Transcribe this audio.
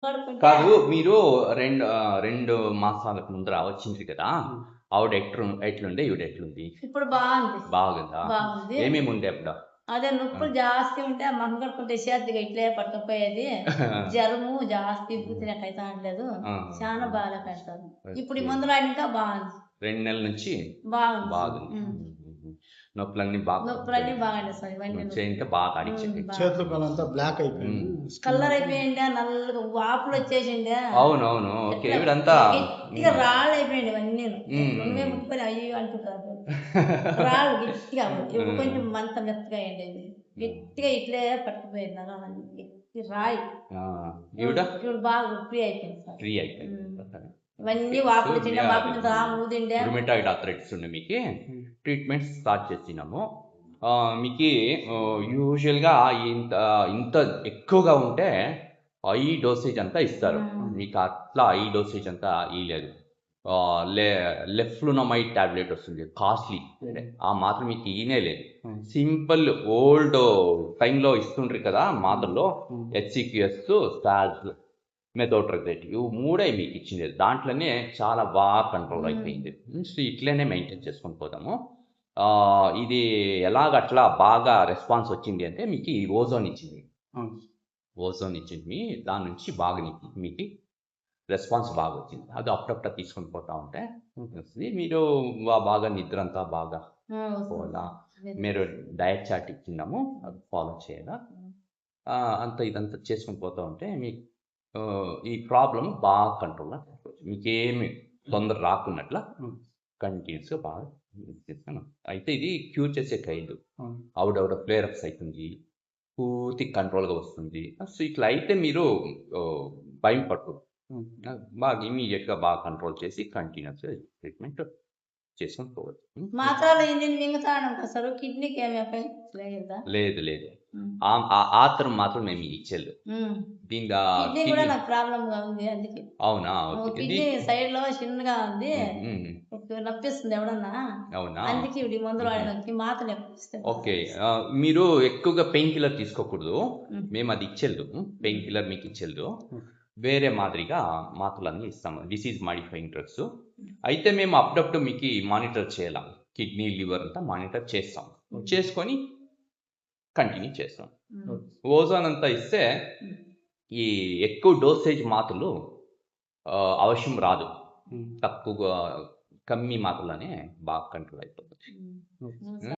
పడుకుంటే కాదు మీరు 2 మాసాలకు ముందర వచ్చిండ్రు కదా! ఆవిడ ఎట్లుండే? ఈవిడ ఎట్లుంది? ఇప్పుడు బాగుంది. బాగుందా? బాగుంది. ఏమేమి ఉండే అప్పుడు? అదే ఆ! నొప్పులు జాస్తి ఉంటే మొహం కడుక్కుంటే సేద్దిగా ఇట్లే పట్టుకుపోయేది. జ్వరము జాస్తి పూర్తినట్టయితా ఉండలేదు. ఆ! చాలా బాలేకైతాంది. ఇప్పుడు ఈ ఓకే. మందులు వాడినాక బాగుంది. 2 నెలల నుంచి బాగుంది. బాగుంది. హ్మ్. నొప్పులన్నీ బాగా నొప్పులన్నీ బాగానే సార్ ఇవన్నీ నొప్పులు. చేయంటే బాగా అడిక్షన్ బాగా. చేతులు కాళ్ళంతా బ్లాక్ అయిపోయింది. కలర్ అయిపోయిండే, నల్లగా వాపులు వచ్చేసిండే. అవును. ఓకే. ఎట్లా ఈవిడంతా ఇట్లా గట్టిగా రాళ్ళు అయిపోయింది ఇవన్నీను. నువ్వే హ్మ్. ముట్టుకొని అయ్యో అంటుంటారు. రాళ్ళు గట్టిగా ఇప్పుడు కొంచెం మంత మెత్తగా అయ్యిండేది. గట్టిగా ఇట్లే పట్టుకుపోయింది నరాలన్నీ. గట్టి రాయి. ఈవిడ ఇప్పుడు బాగా ఫ్రీ అయిపోయింది సార్. ఫ్రీ అయిపోయింది. ఇవన్నీ వాపులు చిన్న వాపుల మీద ఊదిండే. రుమటాయిడ్ ఆర్థరైటిస్ ఉండే మీకు ట్రీట్మెంట్ స్టార్ట్ చేసినాము. మీకు యూజువల్గా ఇంత ఎక్కువగా ఉంటే హై డోసేజ్ అంతా ఇస్తారు. మీకు అట్లా హై డోసేజ్ అంతా ఇవ్వలేదు. లెఫ్లునమైడ్ టాబ్లెట్ వస్తుంది కాస్ట్లీ, ఆ మాత్రం మీకు ఈయనే లేదు. సింపుల్ ఓల్డ్ టైంలో ఇస్తుండ్రు కదా మాటల్లో, హెచ్సిక్యూఎస్, స్టాజ్, మెథోట్రెగ్జైట్, ఇవి 3 మీకు ఇచ్చింది. దాంట్లోనే చాలా బాగా కంట్రోల్ అయిపోయింది. సో ఇట్లనే మెయింటైన్ చేసుకొని పోతాము. ఇది ఎలాగట్లా బాగా రెస్పాన్స్ వచ్చింది అంటే మీకు ఈ ఓజోన్ ఇచ్చింది. దాని నుంచి బాగా మీకు రెస్పాన్స్ బాగా వచ్చింది. అది అప్పుడప్పుడు తీసుకొని పోతా ఉంటే వస్తుంది. మీరు బాగా నిద్ర అంతా బాగా పోవాలా. మీరు డయట్ చార్ట్ ఇచ్చినాము, అది ఫాలో చేయాలా. ఇదంతా చేసుకొని పోతూ ఉంటే మీకు ఈ ప్రాబ్లం బాగా కంట్రోల్లో చేసుకోవచ్చు. మీకేమి తొందర రాకున్నట్ల కంటిన్యూస్గా బాగా చేస్తాను. అయితే ఇది క్యూర్ చేసే కాదు. ఆవిడ ఫ్లేరప్స్ అవుతుంది, పూర్తి కంట్రోల్గా వస్తుంది. సో ఇట్లా అయితే మీరు భయం పడకూడదు. బాగా ఇమీడియట్గా బాగా కంట్రోల్ చేసి కంటిన్యూస్గా ట్రీట్మెంట్ చేసుకొని పోవచ్చు. మాత్రాలు ఇంజిన్ మింగుతాడు సార్. కిడ్నీకి ఏమి ఎఫెక్ట్ లేదా? లేదు. ఆత్రం మాత్రం మేము ఇచ్చేది దీని కిడ్నీ కూడా నాకు ప్రాబ్లమ్ గా ఉంది అందుకే. అవునా? కిడ్నీ సైడ్ లో చిన్నగా ఉంది, నొప్పిస్తుంది ఎవడన్నా. అవునా? అందుకే ఇవి మందులు వాడడానికి మాత్రం ఎక్కువ. ఓకే. మీరు ఎక్కువగా పెయిన్ కిల్లర్ తీసుకోకూడదు. మేము అది ఇచ్చేళ్ళు, పెయిన్ కిల్లర్ మీకు ఇచ్చేళ్ళు. వేరే మాదిరిగా మాత్రలన్నీ ఇస్తాము, డిసీజ్ మాడిఫైయింగ్ డ్రగ్స్. అయితే మేము అప్పుడప్పుడు మీకు మానిటర్ చేయాలి. కిడ్నీ, లివర్ అంతా మానిటర్ చేస్తాం. చేసుకొని కంటిన్యూ చేస్తాం. ఓజోన్ అంతా ఇస్తే ఈ ఎక్కువ డోసేజ్ మాత్రలు అవసరం రాదు. తక్కువ కమ్మి మాత్రలోనే బాగా కంట్రోల్ అయిపోతుంది.